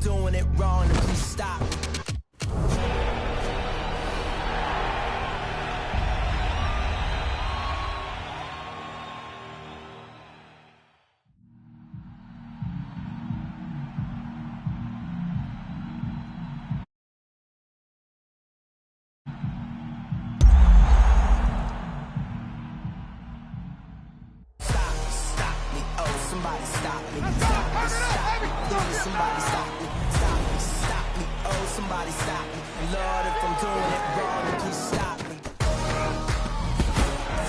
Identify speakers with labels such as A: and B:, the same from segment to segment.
A: doing it wrong, then please stop. Somebody stop me. Stop me, stop me. Somebody stop me. Stop me, stop me. Oh, somebody stop me. Lord, if I'm doing it wrong, then please stop me.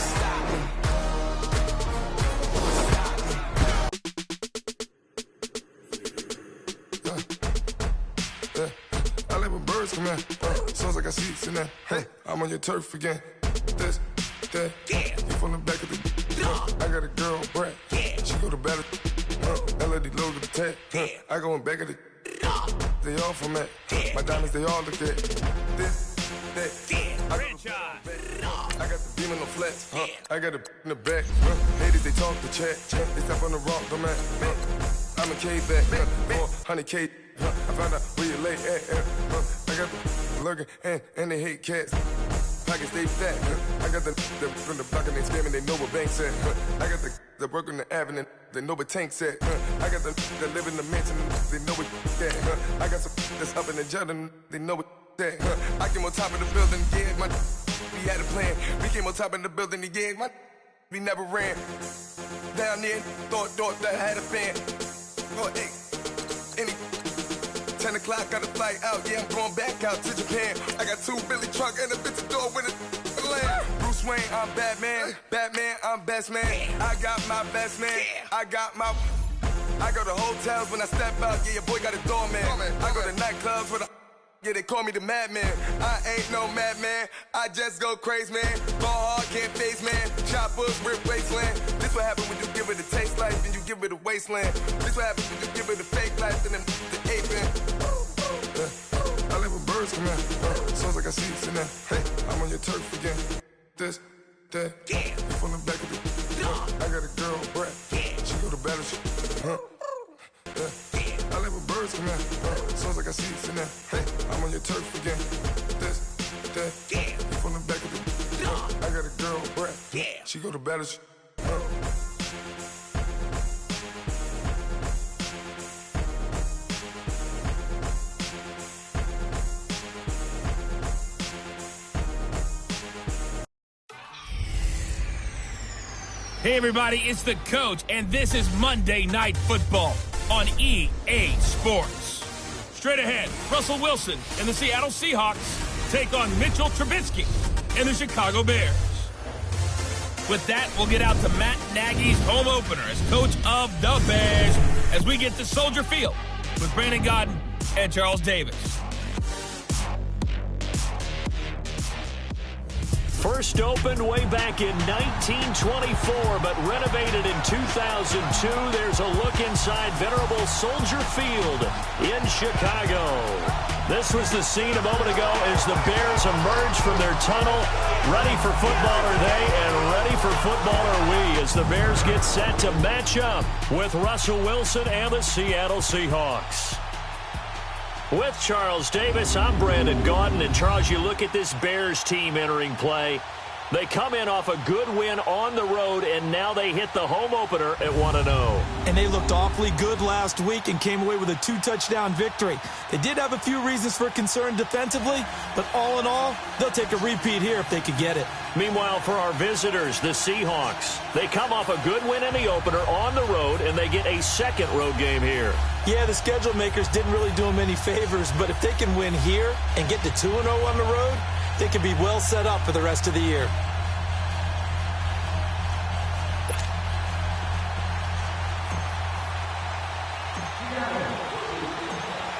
A: Stop me.
B: I like when birds come in. Sounds like I see seats in there. Hey, I'm on your turf again. This, that, yeah. You from the back of the. I got a girl, Brad. Yeah. She go to battle. LED logo the tag. I go in back of the. They all from that. My diamonds, they all look at. This, that. I got the beam in the flats. I got a in the back. Ladies, they talk the chat. They step on the rock, the man. I'm a K-back. 400K. I found out where you lay at. I got the lurking and they hate cats. Pockets stay fat. I got the from the block and they scamming, they know what banks at. I got the work on the avenue, they know what tanks at. I got the live in the mansion, they know what that. I got some that's up in the Jordan, they know what that. I came on top of the building, yeah, my we had a plan. We came on top of the building, yeah, my we never ran. Down there, thought that I had a fan. Oh, hey, any 10 o'clock, got a flight out, yeah, I'm going back out to Japan. I got 2 Billy truck and a bitch door with a land. Bruce Wayne, I'm Batman. Batman, I'm best man. I got my best man. I go to hotels when I step out, yeah, your boy got a doorman. I go to nightclubs with a yeah, they call me the madman. I ain't no madman. I just go crazy, man. Ball hard, can't face, man. Choppers, rip wasteland. This what happen when you give it a taste life and you give it a wasteland. This what happens when you give it a fake life and then the aping. I live with birds come in. Sounds like I see seats in there. Hey, I'm on your turf again. This, that. Yeah. You from the back of the. I got a girl, Brad. She go to battle. I live with birds come in. Sounds like I see seats in there. Hey, I'm on your turf again. This, that. Yeah. You from the back of the. I got a girl, Brad. She go to battle.
C: Hey everybody, it's the coach, and this is Monday Night Football on EA Sports. Straight ahead, Russell Wilson and the Seattle Seahawks take on Mitchell Trubisky and the Chicago Bears. With that, we'll get out to Matt Nagy's home opener as coach of the Bears as we get to Soldier Field with Brandon Godden and Charles Davis.
D: First opened way back in 1924, but renovated in 2002. There's a look inside venerable Soldier Field in Chicago. This was the scene a moment ago as the Bears emerged from their tunnel. Ready for football are they, and ready for football are we as the Bears get set to match up with Russell Wilson and the Seattle Seahawks. With Charles Davis, I'm Brandon Gaudin. And Charles, you look at this Bears team entering play. They come in off a good win on the road, and now they hit the home opener at 1-0.
E: And they looked awfully good last week and came away with a 2-touchdown victory. They did have a few reasons for concern defensively, but all in all, they'll take a repeat here if they could get it.
D: Meanwhile, for our visitors, the Seahawks, they come off a good win in the opener on the road, and they get a second road game here.
E: Yeah, the schedule makers didn't really do them any favors, but if they can win here and get to 2-0 on the road, they could be well set up for the rest of the year.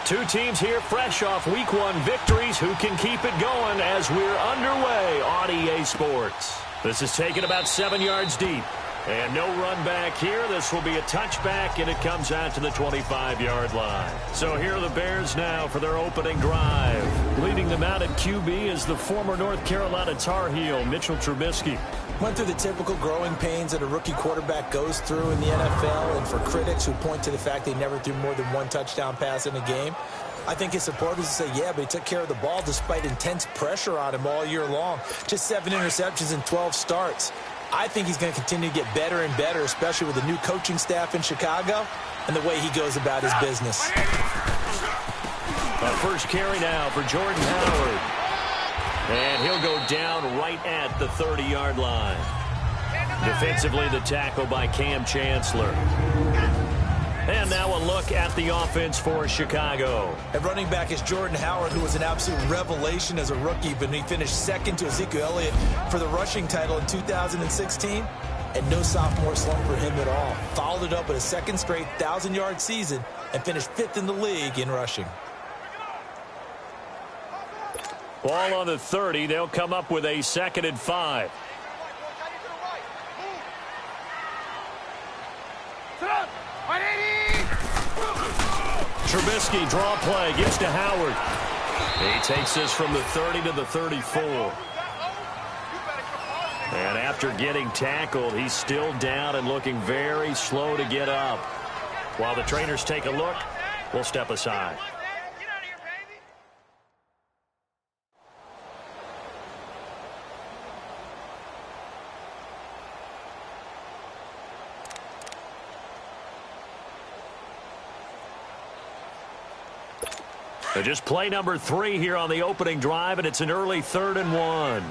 D: Two teams here fresh off Week 1 victories. Who can keep it going as we're underway on EA Sports? This is taken about 7 yards deep. And no run back here. This will be a touchback, and it comes out to the 25-yard line. So here are the Bears now for their opening drive. Leading them out at QB is the former North Carolina Tar Heel, Mitchell Trubisky.
E: Went through the typical growing pains that a rookie quarterback goes through in the NFL, and for critics who point to the fact they never threw more than one touchdown pass in a game, I think his supporters will say, yeah, but he took care of the ball despite intense pressure on him all year long. Just 7 interceptions and 12 starts. I think he's going to continue to get better and better, especially with the new coaching staff in Chicago and the way he goes about his business.
D: First carry now for Jordan Howard. And he'll go down right at the 30-yard line. Defensively, the tackle by Cam Chancellor. And now a look at the offense for Chicago.
E: At running back is Jordan Howard, who was an absolute revelation as a rookie, but he finished second to Ezekiel Elliott for the rushing title in 2016. And no sophomore slump for him at all. Followed it up with a second straight 1,000-yard season and finished 5th in the league in rushing.
D: Ball on the 30. They'll come up with a 2nd and 5. Trubisky, draw play, gives to Howard. He takes this from the 30 to the 34. And after getting tackled, he's still down and looking very slow to get up. While the trainers take a look, we'll step aside. So just play number 3 here on the opening drive, and it's an early 3rd and 1.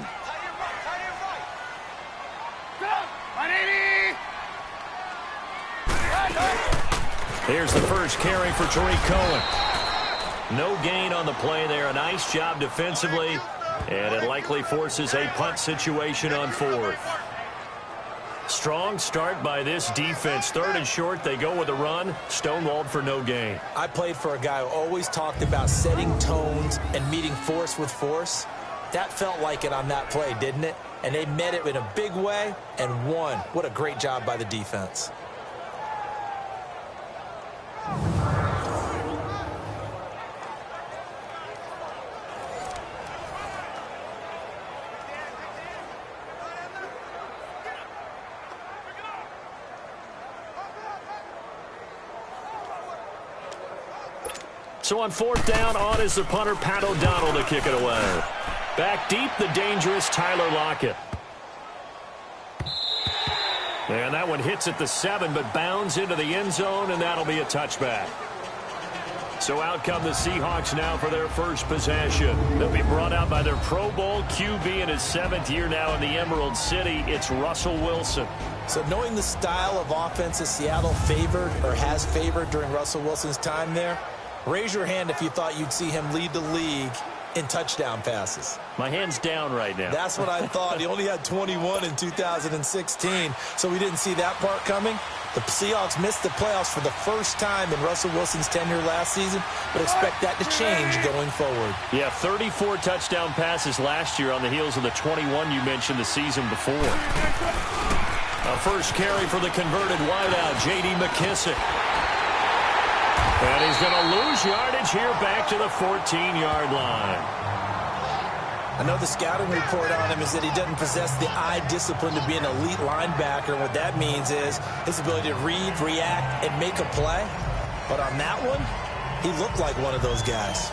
D: Here's the first carry for Tariq Cohen. No gain on the play there. A nice job defensively, and it likely forces a punt situation on 4th. Strong start by this defense. 3rd and short, they go with a run. Stonewalled for no gain.
E: I played for a guy who always talked about setting tones and meeting force with force. That felt like it on that play, didn't it? And they met it in a big way and won. What a great job by the defense.
D: So on 4th down, on is the punter, Pat O'Donnell, to kick it away. Back deep, the dangerous Tyler Lockett. And that one hits at the 7, but bounds into the end zone, and that'll be a touchback. So out come the Seahawks now for their first possession. They'll be brought out by their Pro Bowl QB in his 7th year now in the Emerald City. It's Russell Wilson.
E: So knowing the style of offense that Seattle favored or has favored during Russell Wilson's time there, raise your hand if you thought you'd see him lead the league in touchdown passes.
D: My hand's down right now.
E: That's what I thought. He only had 21 in 2016, so we didn't see that part coming. The Seahawks missed the playoffs for the first time in Russell Wilson's tenure last season, but expect that to change going forward.
D: Yeah, 34 touchdown passes last year on the heels of the 21 you mentioned the season before. A first carry for the converted wideout, J.D. McKissick. And he's going to lose yardage here back to the 14-yard line.
E: I know the scouting report on him is that he doesn't possess the eye discipline to be an elite linebacker. What that means is his ability to read, react, and make a play. But on that one, he looked like one of those guys.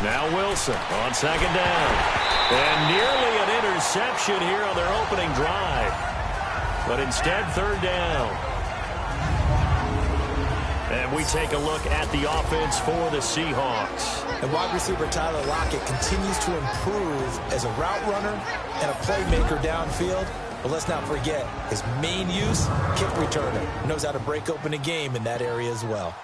D: Now Wilson on 2nd down. And nearly an interception here on their opening drive. But instead, 3rd down. And we take a look at the offense for the Seahawks.
E: And wide receiver Tyler Lockett continues to improve as a route runner and a playmaker downfield. But let's not forget, his main use, kick returner. Knows how to break open a game in that area as well.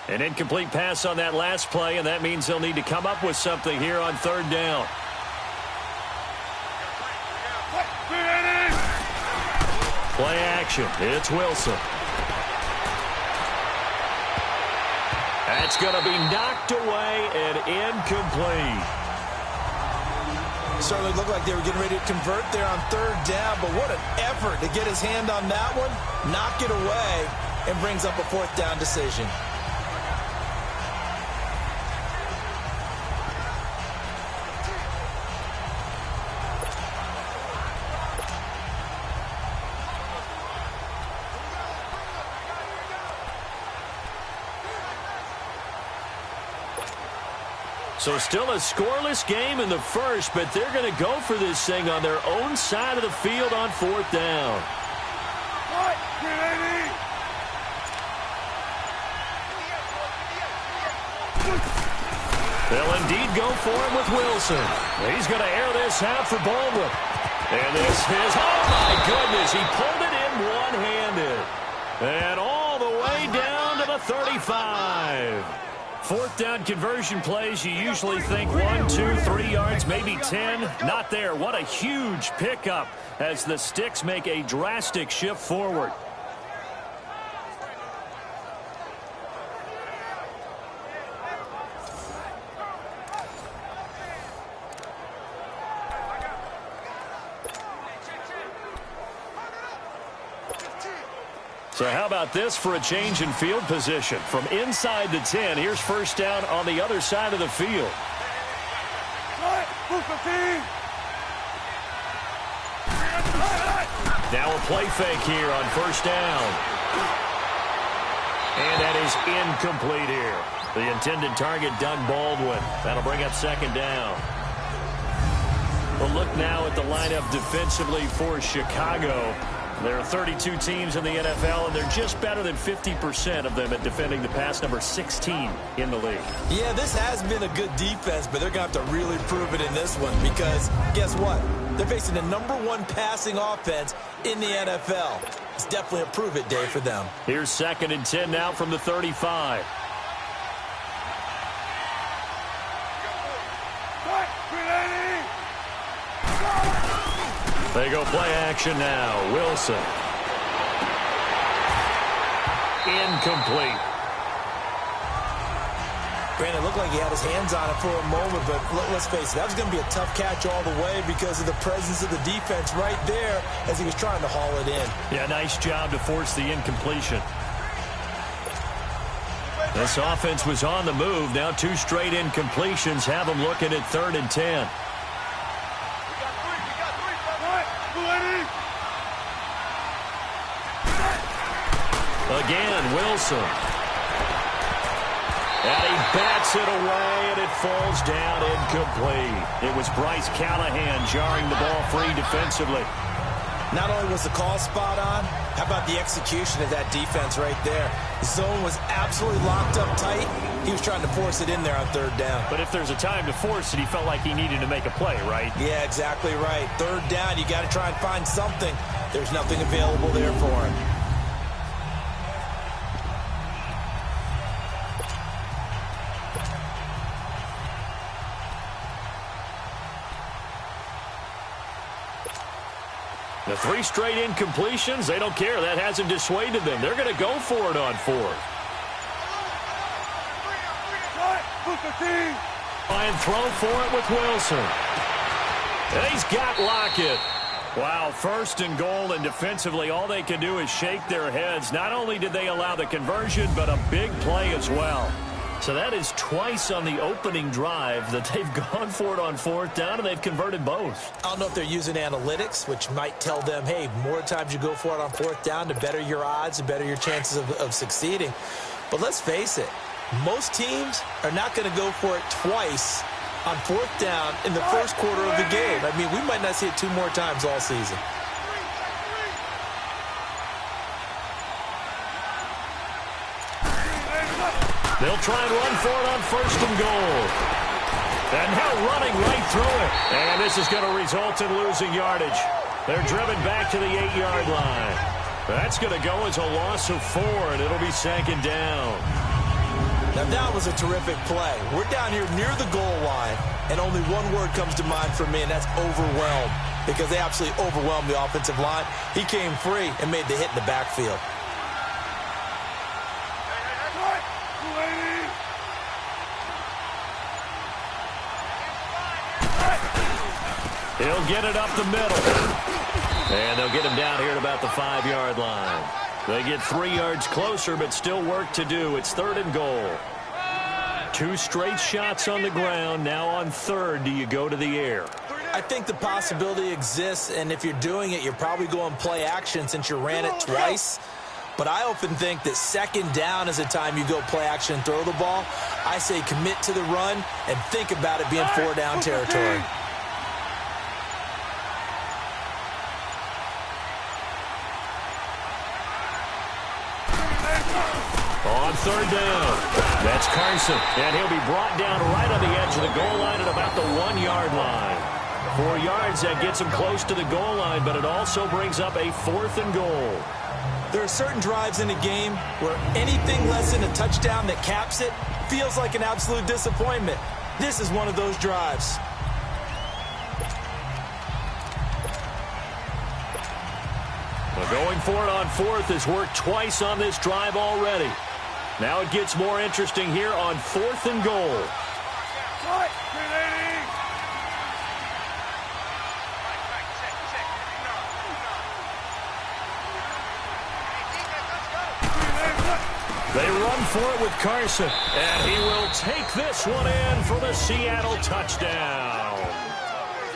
D: An incomplete pass on that last play, and that means they'll need to come up with something here on third down. Play action. It's Wilson. That's going to be knocked away and incomplete.
E: Certainly looked like they were getting ready to convert there on third down, but what an effort to get his hand on that one, knock it away, and brings up a fourth down decision.
D: So still a scoreless game in the first, but they're going to go for this thing on their own side of the field on fourth down. They'll indeed go for it with Wilson. He's going to air this out for Baldwin. And this is, oh my goodness, he pulled it in one-handed. And all the way down to the 35. Fourth down conversion plays, you usually think 1, 2, 3 yards, maybe 10. Not there. What a huge pickup as the Sticks make a drastic shift forward. So how about this for a change in field position? From inside the 10, here's first down on the other side of the field. Now a play fake here on first down. And that is incomplete here. The intended target, Doug Baldwin. That'll bring up second down. We'll look now at the lineup defensively for Chicago. There are 32 teams in the NFL, and they're just better than 50% of them at defending the pass, number 16 in the league.
E: Yeah, this has been a good defense, but they're going to have to really prove it in this one because guess what? They're facing the #1 passing offense in the NFL. It's definitely a prove-it day for them.
D: Here's 2nd and 10 now from the 35. They go play action now. Wilson. Incomplete.
E: Granted, it looked like he had his hands on it for a moment, but let's face it, that was going to be a tough catch all the way because of the presence of the defense right there as he was trying to haul it in.
D: Yeah, nice job to force the incompletion. This offense was on the move. Now 2 straight incompletions have them looking at 3rd and 10. Again, Wilson. And he bats it away, and it falls down incomplete. It was Bryce Callahan jarring the ball free defensively.
E: Not only was the call spot on, how about the execution of that defense right there? The zone was absolutely locked up tight. He was trying to force it in there on 3rd down.
D: But if there's a time to force it, he felt like he needed to make a play, right?
E: Yeah, exactly right. 3rd down, you got to try and find something. There's nothing available there for him.
D: The 3 straight incompletions, they don't care. That hasn't dissuaded them. They're going to go for it on 4th. And throw for it with Wilson. And he's got Lockett. Wow, 1st and goal, and defensively all they can do is shake their heads. Not only did they allow the conversion, but a big play as well. So that is twice on the opening drive that they've gone for it on 4th down, and they've converted both.
E: I don't know if they're using analytics, which might tell them, hey, more times you go for it on 4th down, the better your odds, the better your chances of succeeding. But let's face it, most teams are not going to go for it twice on 4th down in the first quarter of the game. I mean, we might not see it 2 more times all season.
D: They'll try and run for it on 1st and goal. And now running right through it. And this is going to result in losing yardage. They're driven back to the 8-yard line. That's going to go as a loss of 4, and it'll be 2nd down.
E: Now that was a terrific play. We're down here near the goal line, and only one word comes to mind for me, and that's overwhelmed, because they absolutely overwhelmed the offensive line. He came free and made the hit in the backfield.
D: He'll get it up the middle. And they'll get him down here at about the 5-yard line. They get 3 yards closer, but still work to do. It's 3rd and goal. 2 straight shots on the ground. Now on 3rd, do you go to the air?
E: I think the possibility exists, and if you're doing it, you're probably going play action since you ran it twice. But I often think that 2nd down is the time you go play action and throw the ball. I say commit to the run and think about it being 4-down territory.
D: On 3rd down, that's Carson, and he'll be brought down right on the edge of the goal line at about the 1-yard line. 4 yards, that gets him close to the goal line, but it also brings up a 4th and goal.
E: There are certain drives in a game where anything less than a touchdown that caps it feels like an absolute disappointment. This is one of those drives.
D: Well, going for it on 4th has worked twice on this drive already. Now it gets more interesting here on 4th and goal. They run for it with Carson, and he will take this one in for the Seattle touchdown.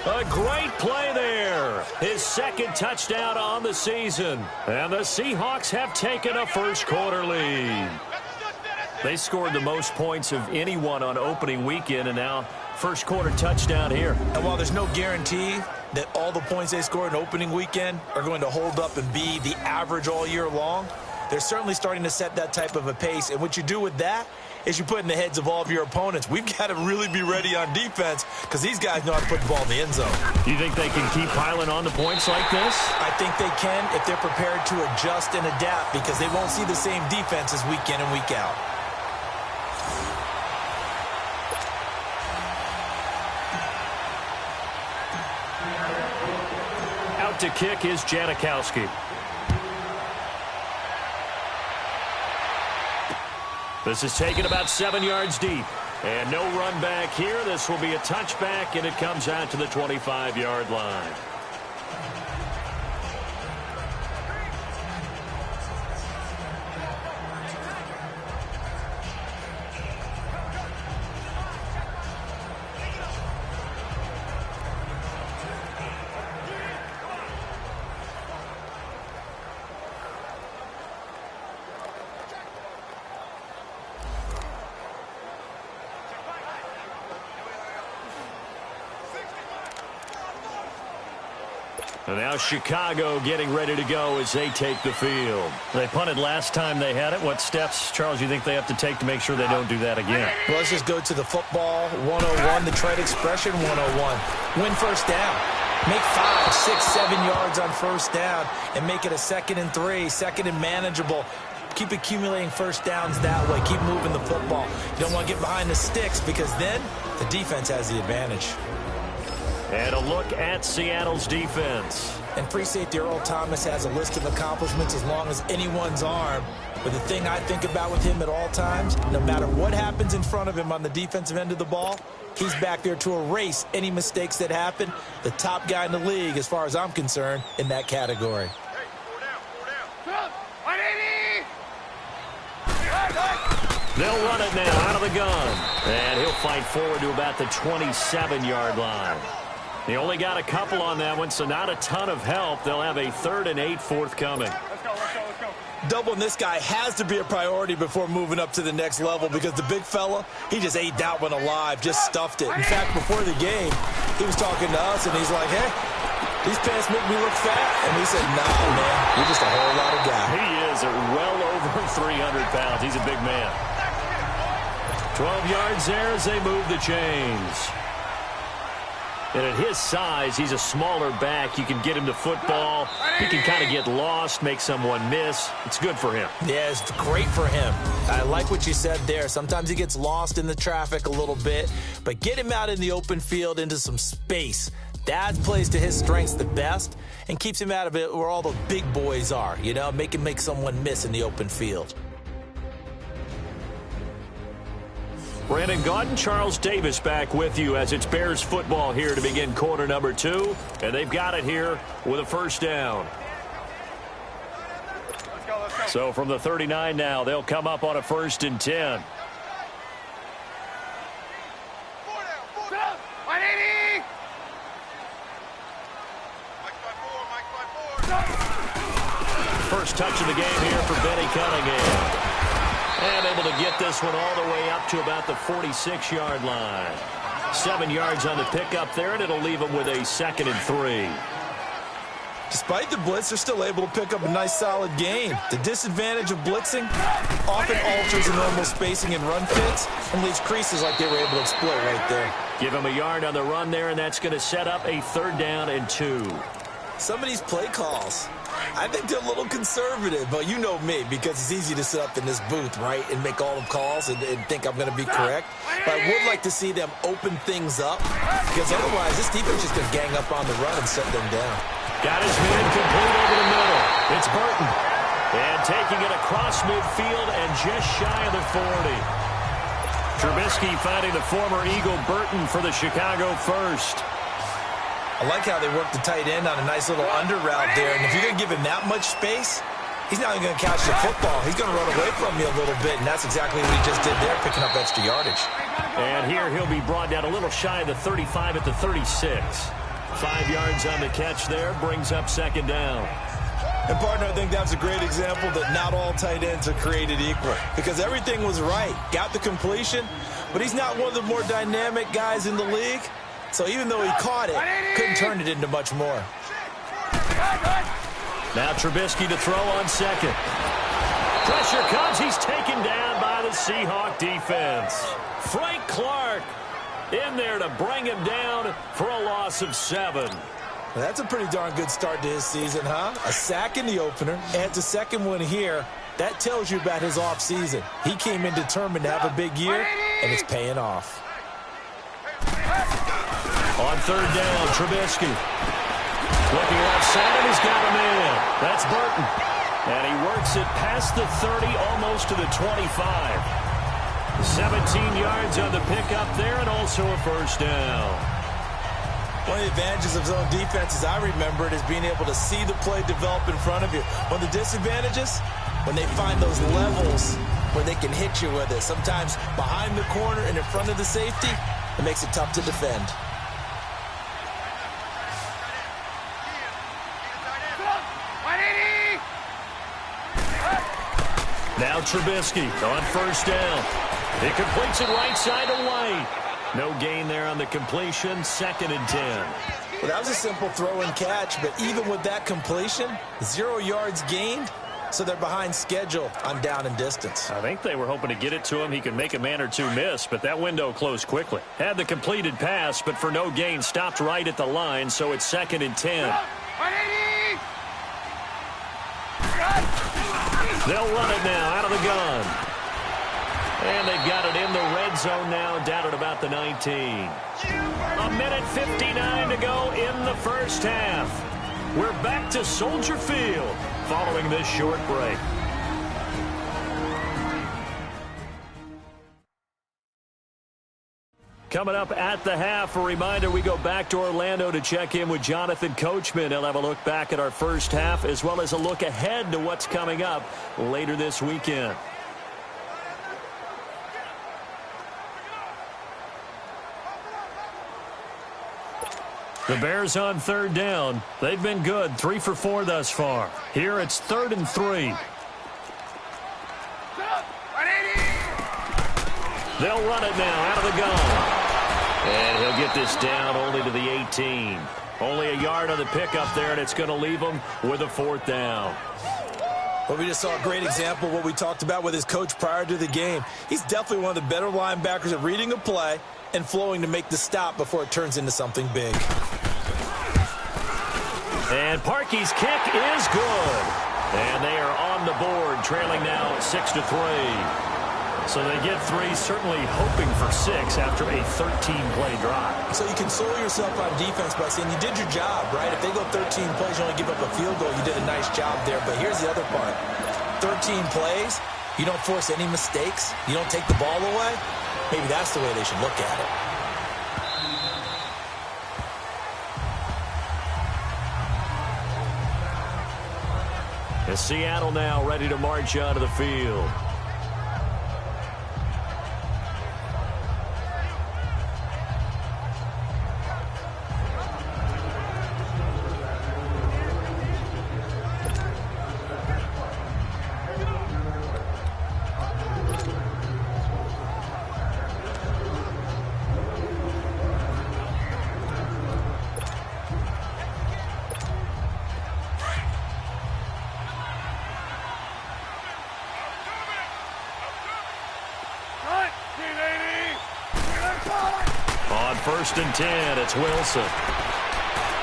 D: A great play there. His 2nd touchdown on the season. And the Seahawks have taken a first-quarter lead. They scored the most points of anyone on opening weekend, and now first-quarter touchdown here.
E: And while there's no guarantee that all the points they scored in opening weekend are going to hold up and be the average all year long, they're certainly starting to set that type of a pace. And what you do with that is you put in the heads of all of your opponents. We've got to really be ready on defense because these guys know how to put the ball in the end zone.
D: You think they can keep piling on the points like this?
E: I think they can if they're prepared to adjust and adapt, because they won't see the same defenses week in and week out.
D: Out to kick is Janikowski. This is taken about 7 yards deep. And no run back here. This will be a touchback, and it comes out to the 25-yard line. And now Chicago getting ready to go as they take the field. They punted last time they had it. What steps, Charles, you think they have to take to make sure they don't do that again?
E: Well, let's just go to the football 101, the trade expression 101. Win first down. Make 5, 6, 7 yards on first down and make it a 2nd and 3, 2nd and manageable. Keep accumulating first downs that way. Keep moving the football. You don't want to get behind the sticks because then the defense has the advantage.
D: And a look at Seattle's defense.
E: And free safety Earl Thomas has a list of accomplishments as long as anyone's arm. But the thing I think about with him at all times, no matter what happens in front of him on the defensive end of the ball, he's back there to erase any mistakes that happen. The top guy in the league, as far as I'm concerned, in that category.
D: They'll run it now out of the gun. And he'll fight forward to about the 27-yard line. He only got a couple on that one, so not a ton of help. They'll have a 3rd and 8 forthcoming.
E: Doubling this guy has to be a priority before moving up to the next level, because the big fella, he just ate that one alive, just stuffed it. In fact, before the game, he was talking to us, and he's like, hey, these pants make me look fat. And we said, nah, man, you're just a whole lot of guy.
D: He is well over 300 pounds. He's a big man. 12 yards there as they move the chains. And at his size, he's a smaller back. You can get him to football. He can kind of get lost, make someone miss. It's good for him.
E: Yeah, it's great for him. I like what you said there. Sometimes he gets lost in the traffic a little bit, but get him out in the open field into some space. That plays to his strengths the best and keeps him out of it where all the big boys are, you know, make him make someone miss in the open field.
D: Brandon Gaudin, Charles Davis back with you as it's Bears football here to begin quarter number 2. And they've got it here with a first down.
F: Let's go.
D: So from the 39 now, they'll come up on a 1st and 10. First touch of the game here for Benny Cunningham. And able to get this one all the way up to about the 46-yard line. 7 yards on the pickup there, and it'll leave them with a 2nd and 3.
E: Despite the blitz, they're still able to pick up a nice, solid gain. The disadvantage of blitzing often alters the normal spacing and run fits and leaves creases like they were able to exploit right there.
D: Give him a yard on the run there, and that's going to set up a 3rd down and 2.
E: Some of these play calls, I think they're a little conservative, but you know me, because it's easy to sit up in this booth, right, and make all the calls and think I'm going to be correct. But I would like to see them open things up, because otherwise this defense is just going to gang up on the run and set them down.
D: Got his man complete over the middle. It's Burton. And taking it across midfield and just shy of the 40. Trubisky finding the former Eagle Burton for the Chicago first.
E: I like how they work the tight end on a nice little under route there. And if you're going to give him that much space, he's not even going to catch the football. He's going to run away from you a little bit, and that's exactly what he just did there, picking up extra yardage.
D: And here he'll be brought down a little shy of the 35 at the 36. 5 yards on the catch there, brings up 2nd down.
E: And, partner, I think that's a great example that not all tight ends are created equal, because everything was right. Got the completion, but he's not one of the more dynamic guys in the league. So even though he caught it, couldn't turn it into much more.
D: Now Trubisky to throw on 2nd. Pressure comes. He's taken down by the Seahawk defense. Frank Clark in there to bring him down for a loss of 7.
E: Well, that's a pretty darn good start to his season, huh? A sack in the opener, adds a 2nd one here. That tells you about his offseason. He came in determined to have a big year, and it's paying off.
D: On 3rd down, Trubisky. Looking left side, and he's got a man. That's Burton. And he works it past the 30, almost to the 25. 17 yards on the pickup there, and also a 1st down.
E: One of the advantages of zone defense, as I remember it, is being able to see the play develop in front of you. One of the disadvantages, when they find those levels where they can hit you with it. Sometimes behind the corner and in front of the safety, it makes it tough to defend.
D: Now Trubisky on 1st down. He completes it right side to White. No gain there on the completion. 2nd and 10.
E: Well, that was a simple throw and catch, but even with that completion, 0 yards gained, so they're behind schedule on down and distance.
D: I think they were hoping to get it to him. He could make a man or two miss, but that window closed quickly. Had the completed pass, but for no gain, stopped right at the line, so it's 2nd and 10. They'll run it now out of the gun. And they've got it in the red zone now, down at about the 19. A minute 59 to go in the first half. We're back to Soldier Field following this short break. Coming up at the half, a reminder, we go back to Orlando to check in with Jonathan Coachman. He'll have a look back at our first half as well as a look ahead to what's coming up later this weekend. The Bears on 3rd down. They've been good, 3 for 4 thus far. Here it's 3rd and 3. They'll run it now out of the gun. And he'll get this down only to the 18. Only a yard on the pickup there, and it's going to leave him with a 4th down.
E: Well, we just saw a great example of what we talked about with his coach prior to the game. He's definitely one of the better linebackers at reading a play and flowing to make the stop before it turns into something big.
D: And Parkey's kick is good. And they are on the board, trailing now 6-3. So they get 3, certainly hoping for 6 after a 13-play drive.
E: So you console yourself on defense by saying you did your job, right? If they go 13 plays, you only give up a field goal, you did a nice job there. But here's the other part. 13 plays, you don't force any mistakes, you don't take the ball away. Maybe that's the way they should look at it.
D: As Seattle now ready to march onto the field. On 1st and 10, it's Wilson.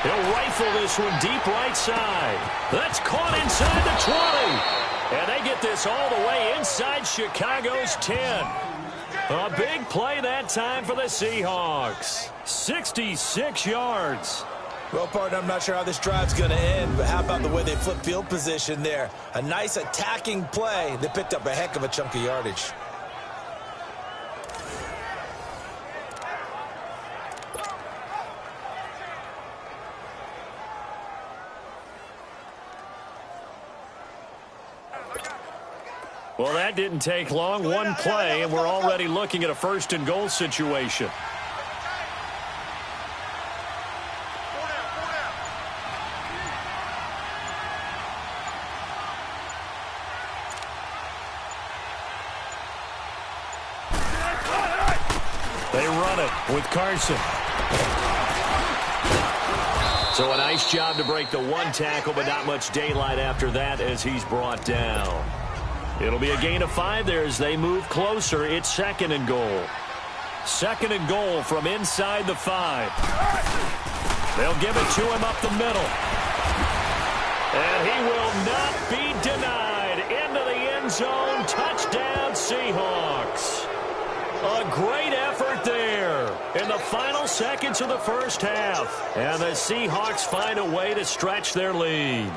D: He'll rifle this one deep right side. That's caught inside the 20. And they get this all the way inside Chicago's 10. A big play that time for the Seahawks. 66 yards.
E: Well, partner, I'm not sure how this drive's going to end, but how about the way they flip field position there? A nice attacking play that picked up a heck of a chunk of yardage.
D: Well, that didn't take long. One play, and we're already looking at a 1st and goal situation. They run it with Carson. So a nice job to break the 1 tackle, but not much daylight after that as he's brought down. It'll be a gain of 5 there as they move closer. It's 2nd and goal. 2nd and goal from inside the 5. They'll give it to him up the middle. And he will not be denied. Into the end zone. Touchdown, Seahawks. A great effort there in the final seconds of the first half. And the Seahawks find a way to stretch their lead.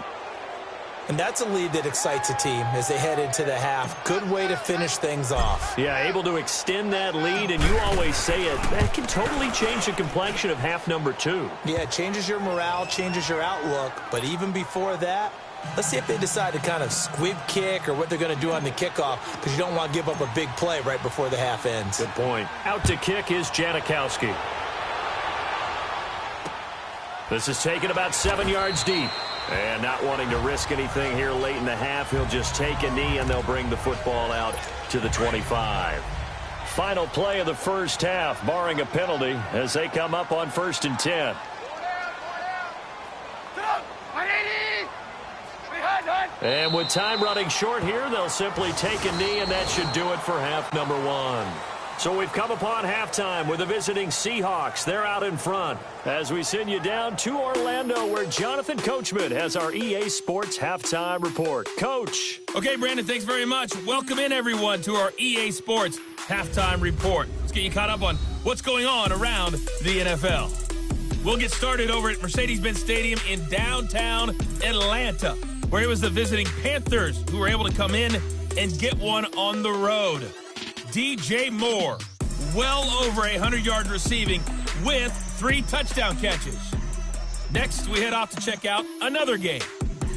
E: And that's a lead that excites a team as they head into the half. Good way to finish things off.
D: Yeah, able to extend that lead, and you always say it, that can totally change the complexion of half number 2.
E: Yeah, it changes your morale, changes your outlook. But even before that, let's see if they decide to kind of squib kick or what they're going to do on the kickoff, because you don't want to give up a big play right before the half ends.
D: Good point. Out to kick is Janikowski. This is taken about 7 yards deep. And not wanting to risk anything here late in the half, he'll just take a knee, and they'll bring the football out to the 25. Final play of the first half, barring a penalty, as they come up on 1st and 10. And with time running short here, they'll simply take a knee, and that should do it for half number 1. So we've come upon halftime with the visiting Seahawks. They're out in front as we send you down to Orlando, where Jonathan Coachman has our EA Sports Halftime Report. Coach.
C: Okay, Brandon, thanks very much. Welcome in, everyone, to our EA Sports Halftime Report. Let's get you caught up on what's going on around the NFL. We'll get started over at Mercedes-Benz Stadium in downtown Atlanta, where it was the visiting Panthers who were able to come in and get one on the road. DJ Moore, well over 100 yards receiving with 3 touchdown catches. Next, we head off to check out another game.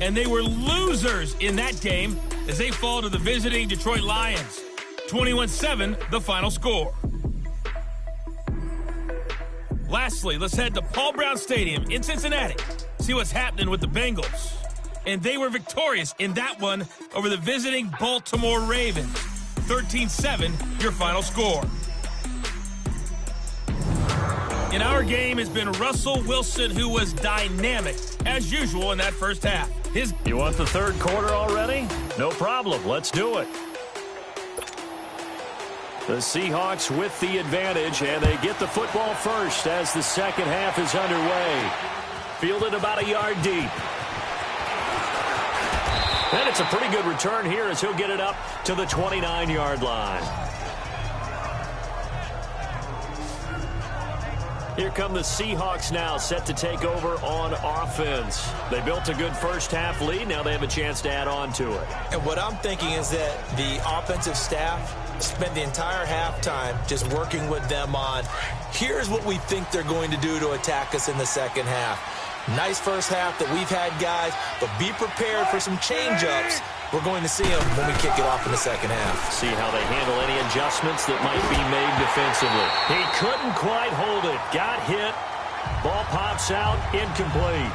C: And they were losers in that game as they fall to the visiting Detroit Lions. 21-7, the final score. Lastly, let's head to Paul Brown Stadium in Cincinnati. See what's happening with the Bengals. And they were victorious in that one over the visiting Baltimore Ravens. 13-7, your final score. In our game has been Russell Wilson, who was dynamic, as usual, in that first half.
D: You want the third quarter already? No problem. Let's do it. The Seahawks with the advantage, and they get the football first as the second half is underway. Fielded about a yard deep. And it's a pretty good return here as he'll get it up to the 29-yard line. Here come the Seahawks now, set to take over on offense. They built a good first-half lead. Now they have a chance to add on to it.
E: And what I'm thinking is that the offensive staff spent the entire halftime just working with them on, here's what we think they're going to do to attack us in the second half. Nice first half that we've had, guys, but be prepared for some change-ups. We're going to see them when we kick it off in the second half.
D: See how they handle any adjustments that might be made defensively. He couldn't quite hold it. Got hit. Ball pops out. Incomplete.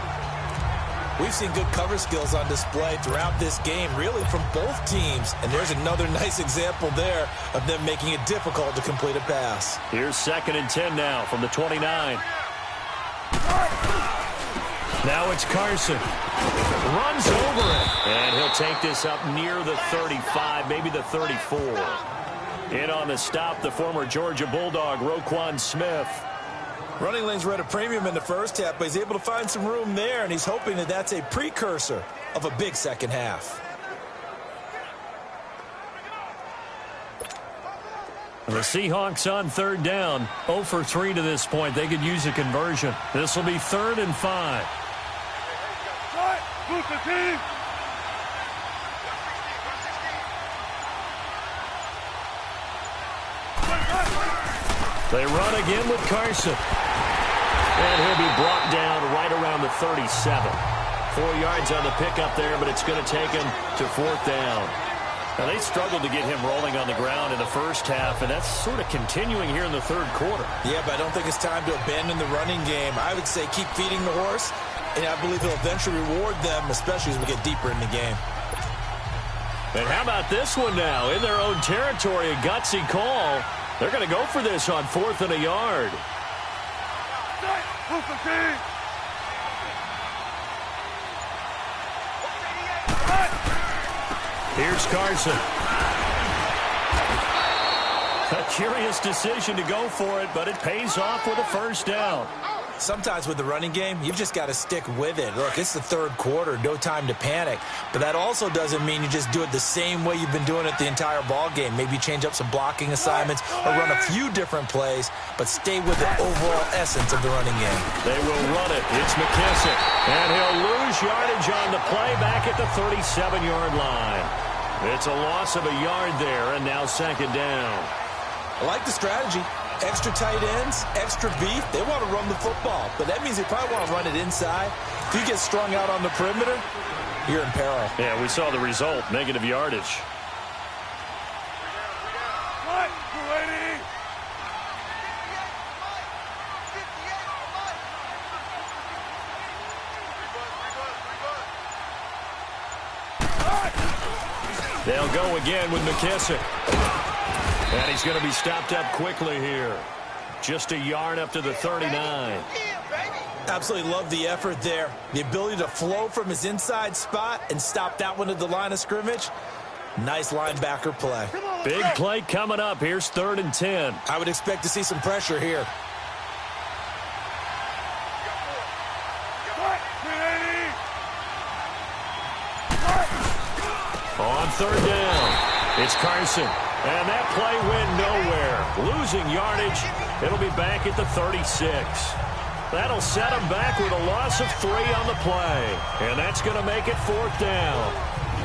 E: We've seen good cover skills on display throughout this game, really from both teams. And there's another nice example there of them making it difficult to complete a pass.
D: Here's 2nd and 10 now from the 29. Now it's Carson. Runs over it. And he'll take this up near the 35, maybe the 34. In on the stop, the former Georgia Bulldog, Roquan Smith.
E: Running lanes were at a premium in the first half, but he's able to find some room there, and he's hoping that that's a precursor of a big second half.
D: The Seahawks on 3rd down, 0 for 3 to this point. They could use a conversion. This will be 3rd and 5. They run again with Carson. And he'll be brought down right around the 37. 4 yards on the pickup there, but it's going to take him to 4th down. Now, they struggled to get him rolling on the ground in the first half, and that's sort of continuing here in the 3rd quarter.
E: Yeah, but I don't think it's time to abandon the running game. I would say keep feeding the horse, and I believe he'll eventually reward them, especially as we get deeper in the game.
D: And how about this one now? In their own territory, a gutsy call. They're going to go for this on 4th and a yard. Here's Carson. A curious decision to go for it, but it pays off with a 1st down.
E: Sometimes with the running game, you've just got to stick with it. Look, it's the 3rd quarter, no time to panic. But that also doesn't mean you just do it the same way you've been doing it the entire ball game. Maybe change up some blocking assignments or run a few different plays, but stay with the overall essence of the running game.
D: They will run it. It's McKissick. And he'll lose yardage on the play back at the 37-yard line. It's a loss of a yard there, and now 2nd down.
E: I like the strategy. Extra tight ends, extra beef. They want to run the football, but that means they probably want to run it inside. If you get strung out on the perimeter, you're in peril.
D: Yeah, we saw the result, negative yardage. They'll go again with McKissick. And he's going to be stopped up quickly here. Just a yard up to the 39.
E: Absolutely love the effort there. The ability to flow from his inside spot and stop that one at the line of scrimmage. Nice linebacker play.
D: Big play coming up. Here's 3rd and 10.
E: I would expect to see some pressure here.
D: On 3rd down, it's Carson. And that play went nowhere. Losing yardage. It'll be back at the 36. That'll set him back with a loss of 3 on the play. And that's going to make it 4th down.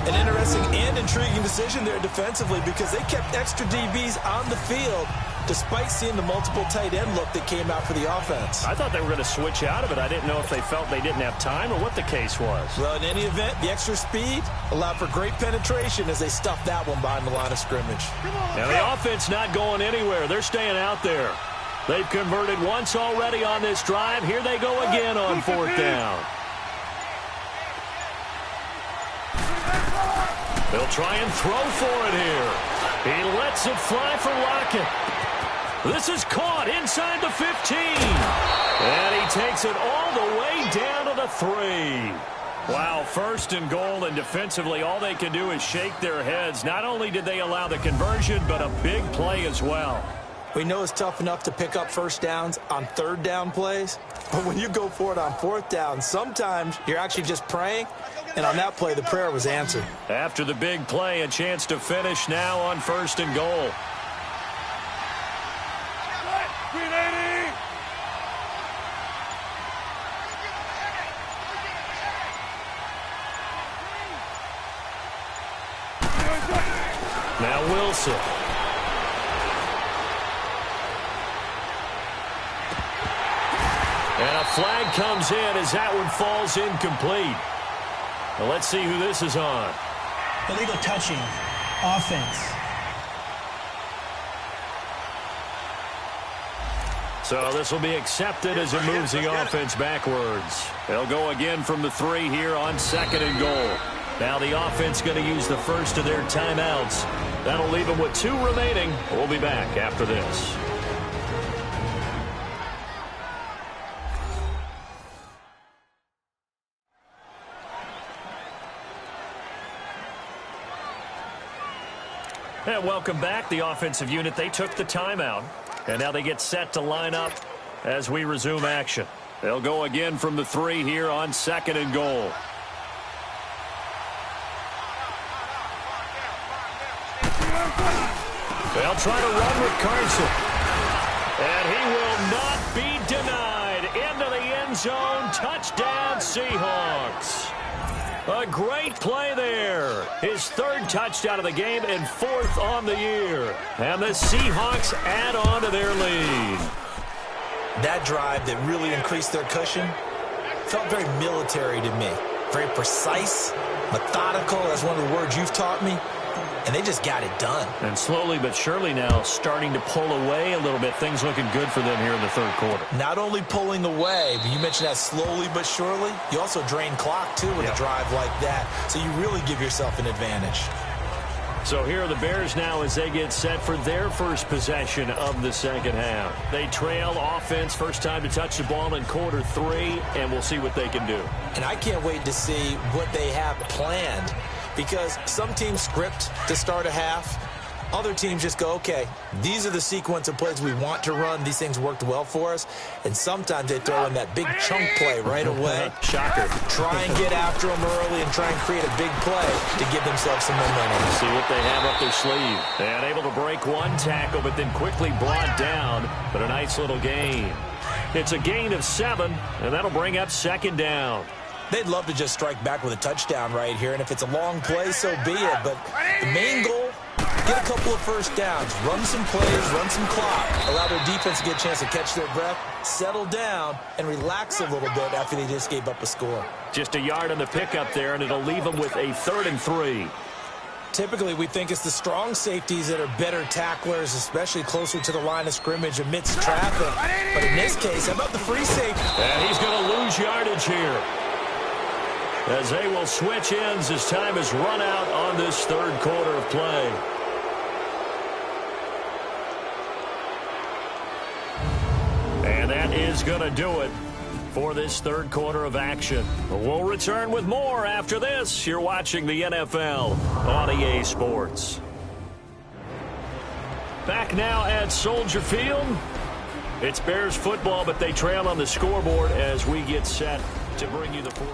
E: An interesting and intriguing decision there defensively because they kept extra DBs on the field despite seeing the multiple tight end look that came out for the offense.
D: I thought they were going to switch out of it. I didn't know if they felt they didn't have time or what the case was.
E: Well, in any event, the extra speed allowed for great penetration as they stuffed that one behind the line of scrimmage.
D: Now the offense not going anywhere. They're staying out there. They've converted once already on this drive. Here they go again on 4th down. They'll try and throw for it here. He lets it fly for Lockett. This is caught inside the 15. And he takes it all the way down to the 3. Wow, first and goal, and defensively all they can do is shake their heads. Not only did they allow the conversion, but a big play as well.
E: We know it's tough enough to pick up first downs on third down plays, but when you go for it on fourth down, sometimes you're actually just praying, and on that play, the prayer was answered.
D: After the big play, a chance to finish now on first and goal. Now Wilson. And a flag comes in as that one falls incomplete. Well, let's see who this is on.
F: Illegal touching. Offense.
D: So this will be accepted as it moves the offense backwards. They'll go again from the 3 here on second and goal. Now the offense going to use the first of their timeouts. That'll leave them with 2 remaining. We'll be back after this. And welcome back. The offensive unit, they took the timeout. And now they get set to line up as we resume action. They'll go again from the 3 here on second and goal. They'll try to run with Carson. And he will not be denied. Into the end zone. Touchdown, Seahawks. A great play there. His 3rd touchdown of the game and 4th on the year. And the Seahawks add on to their lead.
E: That drive that really increased their cushion felt very military to me. Very precise, methodical. That's one of the words you've taught me. And they just got it done. And
D: slowly but surely now starting to pull away a little bit. Things looking good for them here in the 3rd quarter.
E: Not only pulling away, but you mentioned that slowly but surely. You also drain clock, too, with a drive like that. So you really give yourself an advantage.
D: So here are the Bears now as they get set for their first possession of the second half. They trail offense, first time to touch the ball in quarter 3, and we'll see what they can do.
E: And I can't wait to see what they have planned. Because some teams script to start a half. Other teams just go, okay, these are the sequence of plays we want to run. These things worked well for us. And sometimes they throw in that big chunk play right away.
D: Shocker.
E: Try and get after them early and try and create a big play to give themselves some momentum.
D: See what they have up their sleeve. And able to break one tackle, but then quickly brought down. But a nice little gain. It's a gain of 7, and that'll bring up second down.
E: They'd love to just strike back with a touchdown right here, and if it's a long play, so be it. But the main goal, get a couple of first downs, run some plays, run some clock, allow their defense to get a chance to catch their breath, settle down, and relax a little bit after they just gave up a score.
D: Just a yard on the pickup there, and it'll leave them with a 3rd and 3.
E: Typically, we think it's the strong safeties that are better tacklers, especially closer to the line of scrimmage amidst traffic. But in this case, how about the free safety?
D: And he's going to lose yardage here, as they will switch ends as time is run out on this 3rd quarter of play. And that is going to do it for this 3rd quarter of action. We'll return with more after this. You're watching the NFL on EA Sports. Back now at Soldier Field. It's Bears football, but they trail on the scoreboard as we get set to bring you the 4th.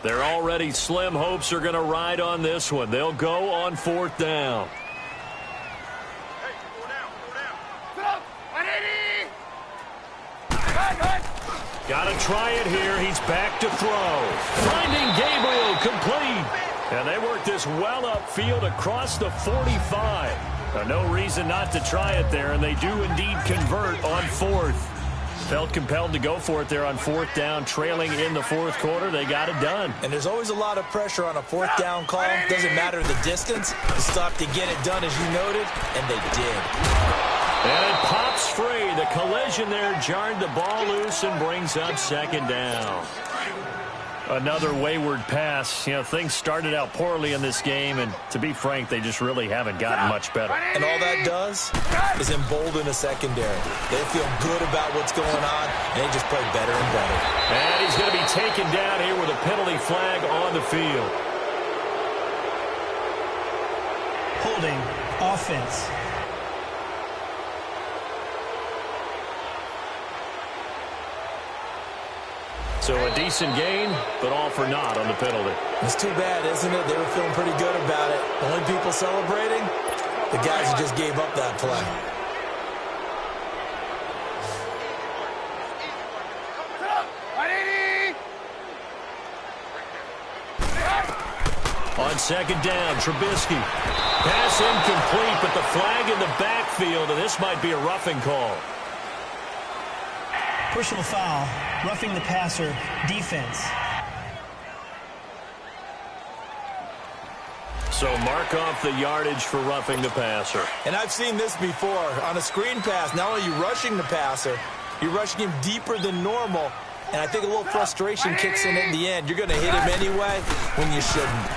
D: Their already slim hopes are going to ride on this one. They'll go on 4th down. Got to try it here. He's back to throw. Finding Gabriel complete. And they work this well upfield across the 45. No reason not to try it there, and they do indeed convert on 4th. Felt compelled to go for it there on 4th down, trailing in the 4th quarter. They got it done.
E: And there's always a lot of pressure on a 4th down call. Doesn't matter the distance. It's tough to get it done, as you noted, and they did.
D: And it pops free. The collision there jarred the ball loose and brings up second down. Another wayward pass. You know, things started out poorly in this game, and to be frank, they just really haven't gotten much better.
E: And all that does is embolden a secondary. They feel good about what's going on, and they just play better and better.
D: And he's going to be taken down here with a penalty flag on the field.
F: Holding offense.
D: So a decent gain, but all for naught on the penalty.
E: It's too bad, isn't it? They were feeling pretty good about it. The only people celebrating, the guys who just gave up that play.
D: On second down, Trubisky. Pass incomplete, but the flag in the backfield, and this might be a roughing call.
F: Personal foul, roughing the passer, defense.
D: So mark off the yardage for roughing the passer.
E: And I've seen this before. On a screen pass, not only are you rushing the passer, you're rushing him deeper than normal. And I think a little frustration kicks in the end. You're going to hit him anyway when you shouldn't.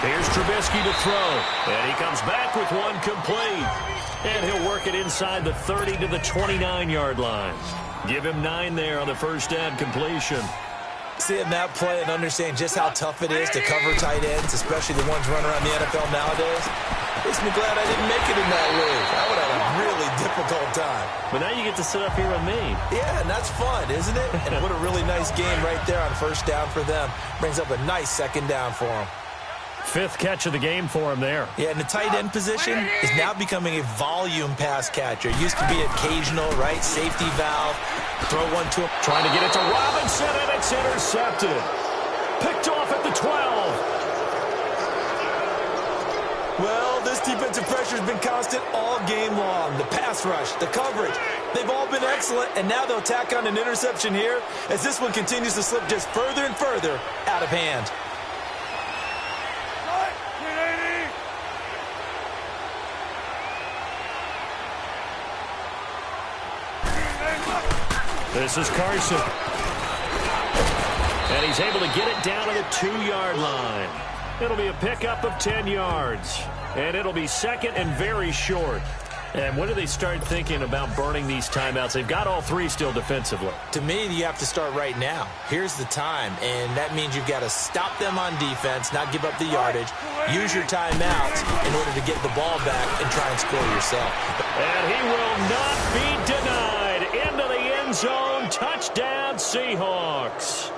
D: Here's Trubisky to throw. And he comes back with one complete. And he'll work it inside the 30 to the 29-yard line. Give him 9 there on the first down completion.
E: Seeing that play and understanding just how tough it is to cover tight ends, especially the ones running around the NFL nowadays, makes me glad I didn't make it in that league. I would have a really difficult time.
D: But now you get to sit up here with me.
E: Yeah, and that's fun, isn't it? And what a really nice game right there on first down for them. Brings up a nice second down for them.
D: 5th catch of the game for him there.
E: Yeah, and the tight end position is now becoming a volume pass catcher. Used to be occasional, right? Safety valve. Throw one to him.
D: Trying to get it to Robinson, and it's intercepted. Picked off at the 12.
E: Well, this defensive pressure has been constant all game long. The pass rush, the coverage, they've all been excellent, and now they'll tack on an interception here as this one continues to slip just further and further out of hand.
D: This is Carson. And he's able to get it down to the 2-yard line. It'll be a pickup of 10 yards. And it'll be second and very short. And when do they start thinking about burning these timeouts? They've got all 3 still defensively.
E: To me, you have to start right now. Here's the time, and that means you've got to stop them on defense, not give up the yardage, use your timeouts in order to get the ball back and try and score yourself.
D: And he will not be denied. Into the end zone, touchdown Seahawks.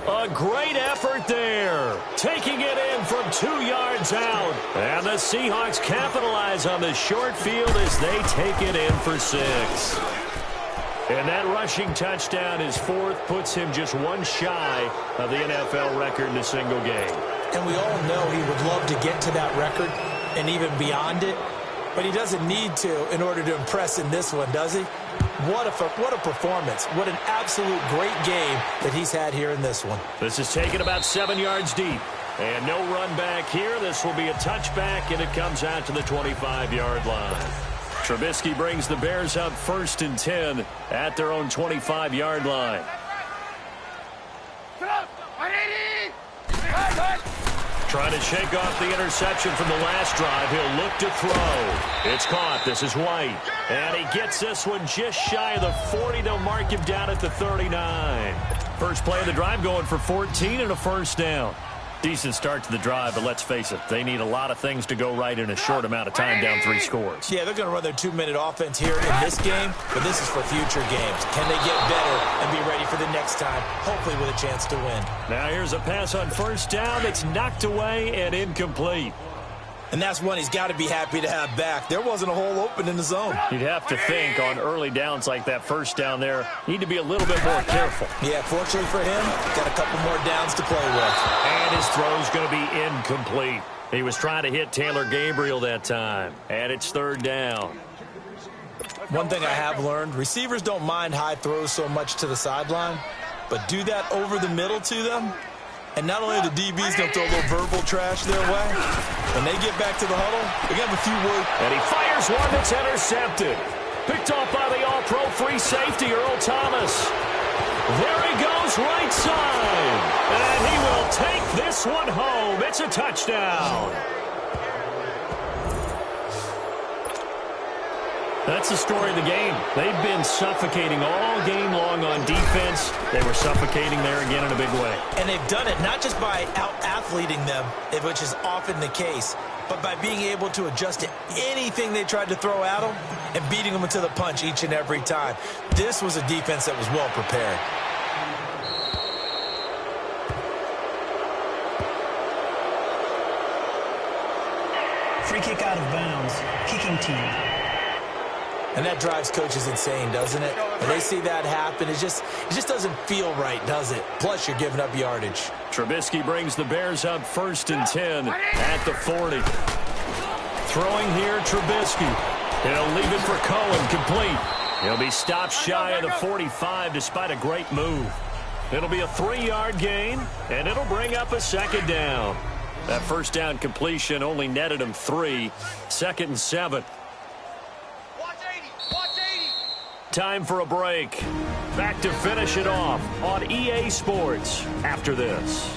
D: A great effort there. Taking it in from 2 yards out. And the Seahawks capitalize on the short field as they take it in for 6. And that rushing touchdown, his 4th, puts him just 1 shy of the NFL record in a single game.
E: And we all know he would love to get to that record and even beyond it. But he doesn't need to in order to impress in this one, does he? What a performance. What an absolute great game that he's had here in this one.
D: This is taken about 7 yards deep. And no run back here. This will be a touchback, and it comes out to the 25-yard line. Trubisky brings the Bears up 1st and 10 at their own 25-yard line. Trying to shake off the interception from the last drive. He'll look to throw. It's caught. This is White. And he gets this one just shy of the 40. They'll mark him down at the 39. First play of the drive going for 14 and a first down. Decent start to the drive, but let's face it, they need a lot of things to go right in a short amount of time down 3 scores.
E: Yeah, they're going to run their 2-minute offense here in this game, but this is for future games. Can they get better and be ready for the next time, hopefully with a chance to win?
D: Now here's a pass on first down that's knocked away and incomplete.
E: And that's one he's got to be happy to have back. There wasn't a hole open in the zone.
D: You'd have to think on early downs like that first down there, need to be a little bit more careful.
E: Yeah, fortunately for him, got a couple more downs to play with.
D: And his throw's going to be incomplete. He was trying to hit Taylor Gabriel that time. And it's 3rd down.
E: One thing I have learned, receivers don't mind high throws so much to the sideline, but do that over the middle to them, and not only are the DBs going to throw a little verbal trash their way, when they get back to the huddle, they're going to have a few words.
D: And he fires one that's intercepted. Picked off by the all-pro free safety, Earl Thomas. There he goes right side. And he will take this one home. It's a touchdown. That's the story of the game. They've been suffocating all game long on defense. They were suffocating there again in a big way.
E: And they've done it not just by out-athleting them, which is often the case, but by being able to adjust to anything they tried to throw at them and beating them into the punch each and every time. This was a defense that was well prepared.
F: Free kick out of bounds. Kicking team.
E: And that drives coaches insane, doesn't it? When they see that happen, it just doesn't feel right, does it? Plus, you're giving up yardage.
D: Trubisky brings the Bears up 1st and 10 at the 40. Throwing here, Trubisky. He'll leave it for Cohen, complete. He'll be stopped shy of the 45 despite a great move. It'll be a 3-yard gain, and it'll bring up a 2nd down. That first down completion only netted him 3. 2nd and 7. Time for a break. Back to finish it off on EA Sports after this.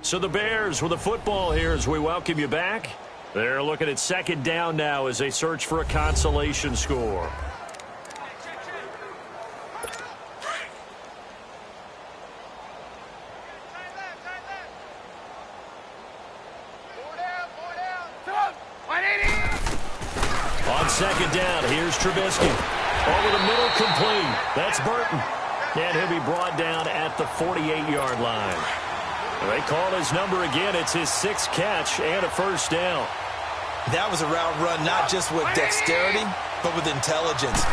D: So the Bears with the football here as we welcome you back. They're looking at 2nd down now as they search for a consolation score. On 2nd down, here's Trubisky. Over the middle, complete. That's Burton. And he'll be brought down at the 48-yard line. They call his number again. It's his 6th catch and a 1st down.
E: That was a route run not just with dexterity, but with intelligence.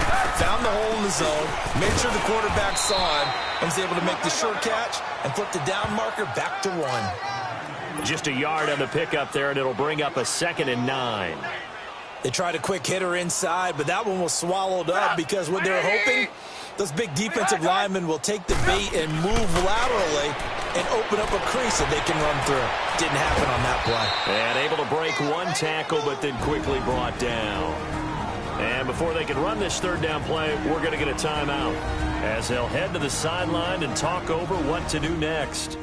E: Found the hole in the zone, made sure the quarterback saw him, and was able to make the short catch and flip the down marker back to 1.
D: Just a yard on the pickup there, and it'll bring up a 2nd and 9.
E: They tried a quick hitter inside, but that one was swallowed up because what they're hoping, those big defensive linemen will take the bait and move laterally and open up a crease that they can run through. Didn't happen on that play.
D: And able to break 1 tackle, but then quickly brought down. And before they can run this 3rd down play, we're going to get a timeout as they'll head to the sideline and talk over what to do next.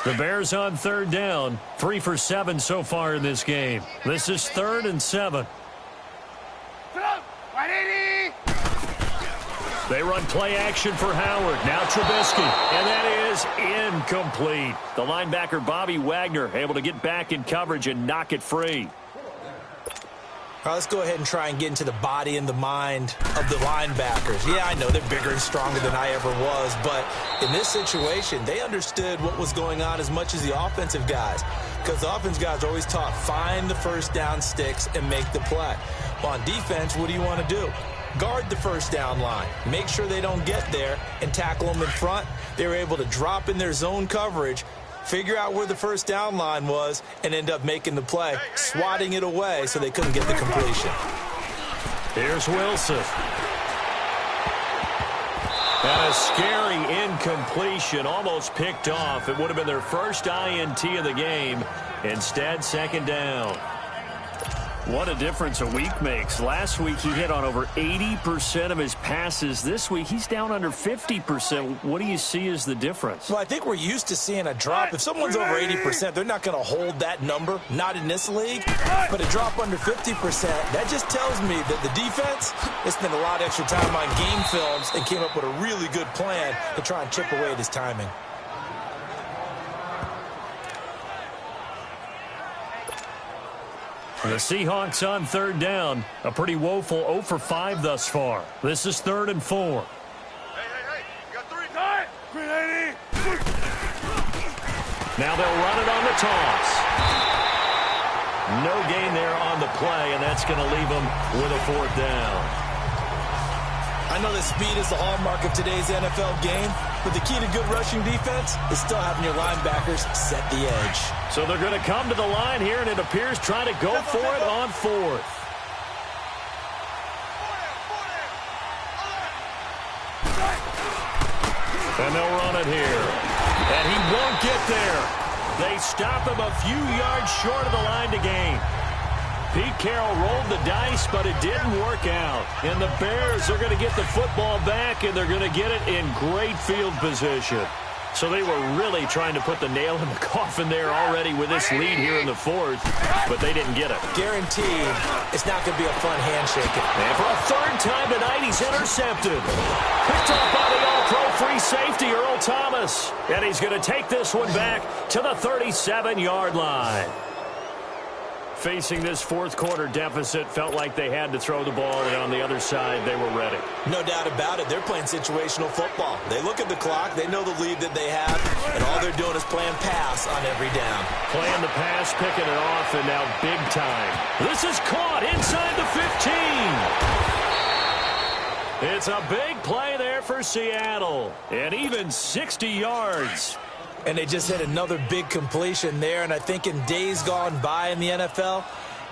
D: The Bears on 3rd down, 3 for 7 so far in this game. This is 3rd and 7. They run play action for Howard. Now Trubisky, and that is incomplete. The linebacker Bobby Wagner able to get back in coverage and knock it free.
E: All right, let's go ahead and try and get into the body and the mind of the linebackers. Yeah, I know they're bigger and stronger than I ever was, but in this situation, they understood what was going on as much as the offensive guys, because the offensive guys are always taught, find the 1st down sticks and make the play. Well, on defense, what do you want to do? Guard the 1st down line. Make sure they don't get there and tackle them in front. They were able to drop in their zone coverage, figure out where the 1st down line was, and end up making the play, swatting it away so they couldn't get the completion.
D: Here's Wilson. And a scary incompletion, almost picked off. It would have been their first INT of the game. Instead, 2nd down. What a difference a week makes. Last week, he hit on over 80% of his passes. This week, he's down under 50%. What do you see as the difference?
E: Well, I think we're used to seeing a drop. If someone's over 80%, they're not going to hold that number, not in this league. But a drop under 50%, that just tells me that the defense has spent a lot of extra time on game films and came up with a really good plan to try and chip away at his timing.
D: The Seahawks on 3rd down. A pretty woeful 0 for 5 thus far. This is 3rd and 4.
B: Hey, you got 3 times. 380.
D: Now they'll run it on the toss. No gain there on the play, and that's going to leave them with a 4th down.
E: I know that speed is the hallmark of today's NFL game, but the key to good rushing defense is still having your linebackers set the edge.
D: So they're going to come to the line here, and it appears trying to go for it on 4th. And they'll run it here. And he won't get there. They stop him a few yards short of the line to gain. Pete Carroll rolled the dice, but it didn't work out. And the Bears are going to get the football back, and they're going to get it in great field position. So they were really trying to put the nail in the coffin there already with this lead here in the fourth, but they didn't get it.
E: Guaranteed it's not going to be a fun handshake.
D: And for a third time tonight, he's intercepted. Picked up by the all-pro free safety, Earl Thomas. And he's going to take this one back to the 37-yard line. Facing this fourth quarter deficit, felt like they had to throw the ball, and on the other side, they were ready.
E: No doubt about it. They're playing situational football. They look at the clock. They know the lead that they have, and all they're doing is playing pass on every down.
D: Playing the pass, picking it off, and now big time. This is caught inside the 15. It's a big play there for Seattle, and even 60 yards.
E: And they just hit another big completion there. And I think in days gone by in the NFL,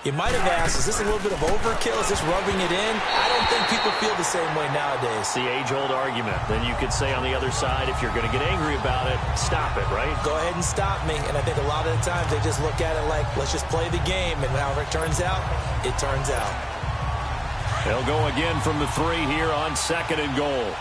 E: you might have asked, is this a little bit of overkill? Is this rubbing it in? I don't think people feel the same way nowadays.
D: It's the age-old argument. Then you could say on the other side, if you're going to get angry about it, stop it, right?
E: Go ahead and stop me. And I think a lot of the times they just look at it like, let's just play the game. And however it turns out, it turns out.
D: They'll go again from the 3 here on 2nd and goal.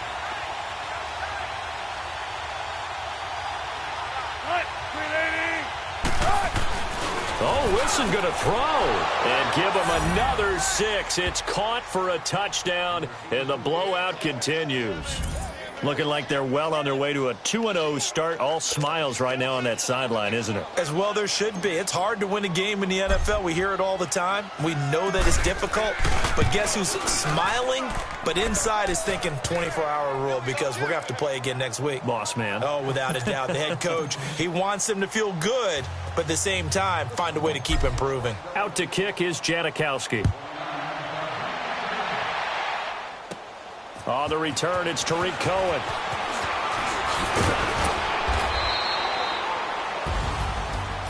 D: Oh, Wilson going to throw and give him another 6. It's caught for a touchdown, and the blowout continues. Looking like they're well on their way to a 2-0 start. All smiles right now on that sideline, isn't it?
E: As well there should be. It's hard to win a game in the NFL. We hear it all the time. We know that it's difficult. But guess who's smiling? But inside is thinking 24-hour rule because we're going to have to play again next week.
D: Boss man.
E: Oh, without a doubt. The head coach, he wants them to feel good, but at the same time, find a way to keep improving.
D: Out to kick is Janikowski. On the return, it's Tariq Cohen.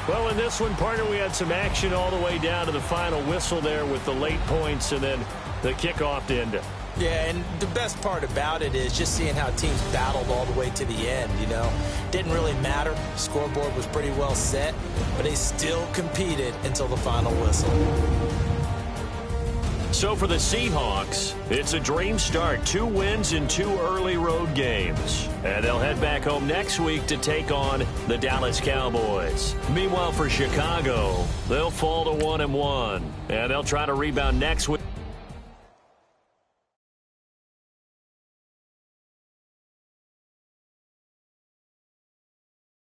D: Well, in this one, partner, we had some action all the way down to the final whistle there with the late points and then the kickoff to end it.
E: Yeah, and the best part about it is just seeing how teams battled all the way to the end, you know. Didn't really matter. Scoreboard was pretty well set, but they still competed until the final whistle.
D: So for the Seahawks, it's a dream start. 2 wins in 2 early road games. And they'll head back home next week to take on the Dallas Cowboys. Meanwhile, for Chicago, they'll fall to 1-1. And they'll try to rebound next week.